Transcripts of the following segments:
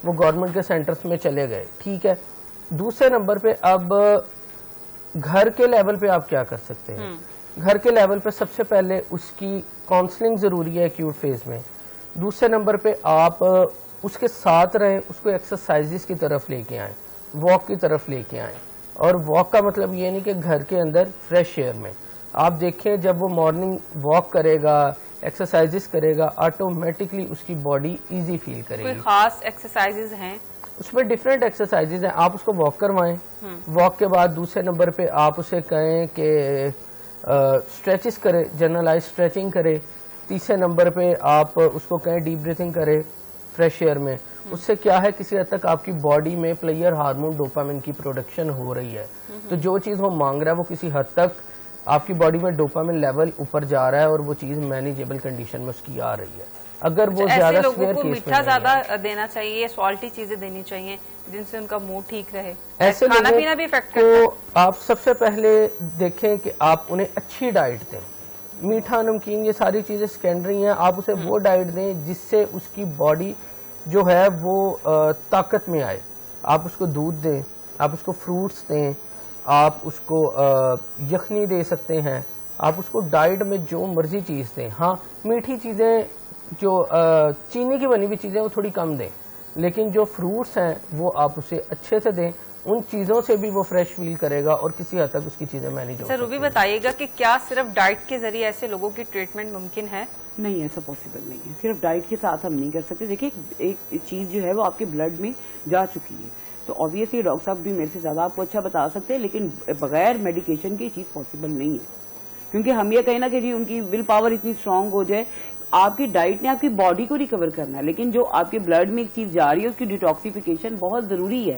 وہ گورنمنٹ کے سینٹرز میں چلے گئے, ٹھیک ہے. دوسرے نمبر پہ اب گھر کے لیول پہ آپ کیا کر سکتے ہیں؟ گھر کے لیول پہ سب سے پہلے اس کی کاؤنسلنگ ضروری ہے ایکیوٹ فیز میں. دوسرے نمبر پہ آپ اس کے ساتھ رہیں, اس کو ایکسرسائزز کی طرف لے کے آئیں, واک کی طرف لے کے آئیں. اور واک کا مطلب یہ نہیں کہ گھر کے اندر فریش ایئر میں. آپ دیکھیں جب وہ مارننگ واک کرے گا, ایکسرسائزز کرے گا, آٹومیٹکلی اس کی باڈی ایزی فیل کرے گی. کوئی خاص ایکسرسائزز ہیں اس میں ڈفرینٹ ایکسرسائزز ہیں, آپ اس کو واک کروائیں. واک کے بعد دوسرے نمبر پہ آپ اسے کہیں کہ اسٹریچز کرے, جنرلائز اسٹریچنگ کرے. تیسرے نمبر پہ آپ اس کو کہیں ڈیپ بریتھنگ کرے فریش ایئر میں. اس سے کیا ہے, کسی حد تک آپ کی باڈی میں پلیئر ہارمون ڈوپامن کی پروڈکشن ہو رہی ہے. تو جو چیز وہ مانگ رہا ہے وہ کسی حد تک آپ کی باڈی میں ڈوپامن لیول اوپر جا رہا ہے اور وہ چیز مینیجیبل کنڈیشن میں اس کی آ رہی ہے. اگر وہ زیادہ سویئر کیس میں میٹھا زیادہ دینا چاہیے, سالٹی چیزیں دینی چاہیے جن سے ان کا موڈ ٹھیک رہے, ایسے کھانا پینا بھی افیکٹ کرتا ہے. تو آپ سب سے پہلے دیکھیں کہ آپ انہیں اچھی ڈائٹ دیں. میٹھا نمکین یہ ساری چیزیں سیکنڈری ہیں, آپ اسے وہ ڈائٹ دیں جس سے اس کی باڈی جو ہے وہ طاقت میں آئے. آپ اس کو دودھ دیں, آپ اس کو فروٹس دیں, آپ اس کو یخنی دے سکتے ہیں, آپ اس کو ڈائٹ میں جو مرضی چیز دیں. ہاں میٹھی چیزیں جو چینی کی بنی ہوئی چیزیں وہ تھوڑی کم دیں, لیکن جو فروٹس ہیں وہ آپ اسے اچھے سے دیں. ان چیزوں سے بھی وہ فریش فیل کرے گا اور کسی حد تک اس کی چیزیں مینیج ہو سکتی ہیں. سر روبی بتائیے گا کہ کیا صرف ڈائٹ کے ذریعے ایسے لوگوں کی ٹریٹمنٹ ممکن ہے؟ نہیں, ایسا پاسبل نہیں ہے. صرف ڈائٹ کے ساتھ ہم نہیں کر سکتے. دیکھیں ایک چیز جو ہے وہ آپ کے بلڈ میں جا چکی ہے, تو آبویسلی ڈاکٹر صاحب بھی میرے سے زیادہ آپ کو اچھا بتا سکتے ہیں, لیکن بغیر میڈیکیشن کی چیز پاسبل نہیں ہے. کیونکہ ہم یہ کہیں نا کہ جی ان کی ول پاور اتنی اسٹرانگ ہو جائے. آپ کی ڈائٹ نے آپ کی باڈی کو ریکور کرنا ہے, لیکن جو آپ کے بلڈ میں ایک چیز جا رہی ہے اس کی ڈیٹاکسیفیکیشن بہت ضروری ہے.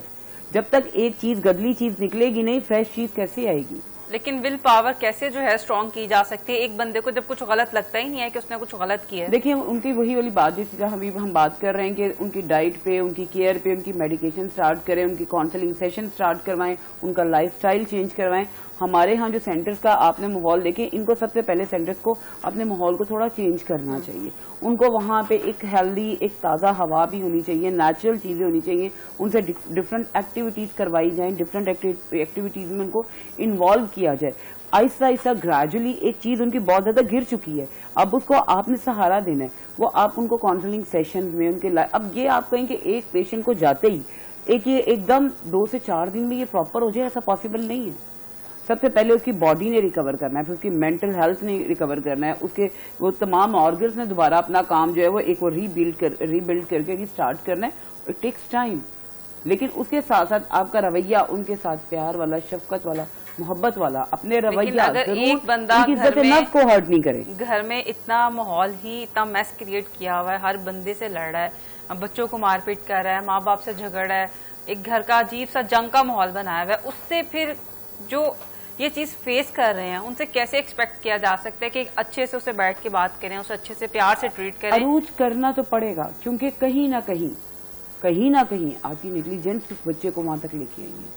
جب تک ایک چیز گدلی چیز نکلے گی نہیں, فریش چیز کیسے آئے گی؟ لیکن ول پاور کیسے جو ہے اسٹرانگ کی جا سکتی ہے ایک بندے کو جب کچھ غلط لگتا ہی نہیں ہے کہ اس نے کچھ غلط کیا ہے؟ دیکھیں ان کی وہی والی بات جس طرح ہم بات کر رہے ہیں کہ ان کی ڈائٹ پہ, ان کی کیئر پہ, ان کی میڈیکیشن سٹارٹ کریں, ان کی کاؤنسلنگ سیشن سٹارٹ کروائیں, ان کا لائف سٹائل چینج کروائیں. ہمارے ہاں جو سینٹرز کا آپ نے ماحول دیکھیں, ان کو سب سے پہلے سینٹرز کو اپنے ماحول کو تھوڑا چینج کرنا چاہیے. ان کو وہاں پہ ایک ہیلدی, ایک تازہ ہوا بھی ہونی چاہیے, نیچرل چیزیں ہونی چاہیے. ان سے ڈفرینٹ ایکٹیویٹیز کروائی جائیں, ڈفرینٹ ایکٹیویٹیز میں ان کو انوالو کیا جائے. آہستہ آہستہ گریجولی ایک چیز ان کی بہت زیادہ گر چکی ہے, اب اس کو آپ نے سہارا دینا ہے. وہ آپ ان کو کاؤنسلنگ سیشنز میں ان کے اب یہ آپ کہیں کہ ایک پیشنٹ کو جاتے ہی ایک دم 2 سے 4 دن میں یہ پراپر ہو جائے, ایسا پاسبل نہیں ہے. سب سے پہلے اس کی باڈی نے ریکور کرنا ہے, پھر اس کی مینٹل ہیلتھ نے ریکور کرنا ہے, اس کے وہ تمام آرگنز نے دوبارہ اپنا کام جو ہے وہ ایک ری بلڈ کر کے ریسٹارٹ کرنا ہے. It takes time. لیکن اس کے ساتھ ساتھ آپ کا رویہ ان کے ساتھ پیار والا, شفقت والا, محبت والا, اپنے رویہ اگر ایک بندہ عزت نفس کو ہرٹ نہیں کرے. گھر میں اتنا ماحول ہی اتنا میس کریٹ کیا ہوا ہے, ہر بندے سے لڑ رہا ہے, بچوں کو مار پیٹ کر رہا ہے, ماں باپ سے جھگڑ رہا ہے, ایک گھر کا عجیب سا جنگ کا ماحول بنایا ہوا ہے, اس سے پھر جو یہ چیز فیس کر رہے ہیں ان سے کیسے ایکسپیکٹ کیا جا سکتا ہے کہ اچھے سے اسے بیٹھ کے بات کریں, اسے اچھے سے پیار سے ٹریٹ کریں؟ عروج کرنا تو پڑے گا, کیونکہ کہیں نہ کہیں آپ کی نیگلیجنس اس بچے کو وہاں تک لے کے آئی ہے,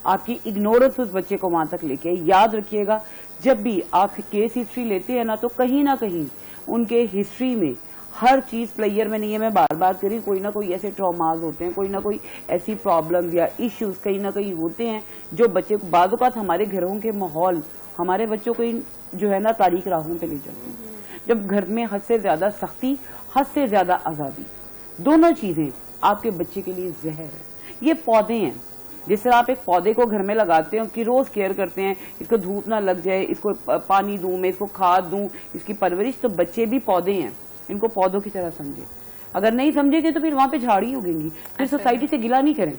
آپ کی اگنورنس اس بچے کو وہاں تک لے کے. یاد رکھیے گا جب بھی آپ کیس ہسٹری لیتے ہیں نا, تو کہیں نہ کہیں ان کے ہسٹری میں ہر چیز پلیئر میں نہیں ہے. میں بار بار کری, کوئی نہ کوئی ایسے ٹراماز ہوتے ہیں, کوئی نہ کوئی ایسی پرابلم یا ایشوز کہیں نہ کہیں ہوتے ہیں جو بچے کو بعض اوقات ہمارے گھروں کے ماحول ہمارے بچوں کو جو ہے نا تاریخ راہوں پہ لے جاتے ہیں. جب گھر میں حد سے زیادہ سختی, حد سے زیادہ آزادی, دونوں چیزیں آپ کے بچے کے لیے زہر ہے. یہ پودے ہیں, جس طرح آپ ایک پودے کو گھر میں لگاتے ہیں, اس کی روز کیئر کرتے ہیں, اس کو دھوپ نہ لگ جائے, اس کو پانی دوں میں, اس کو کھاد دوں, اس کی پرورش. تو بچے بھی پودے ہیں, ان کو پودوں کی طرح سمجھے. اگر نہیں سمجھے گے تو پھر وہاں پہ جھاڑی اگیں گی, پھر سوسائٹی سے گلا نہیں کریں.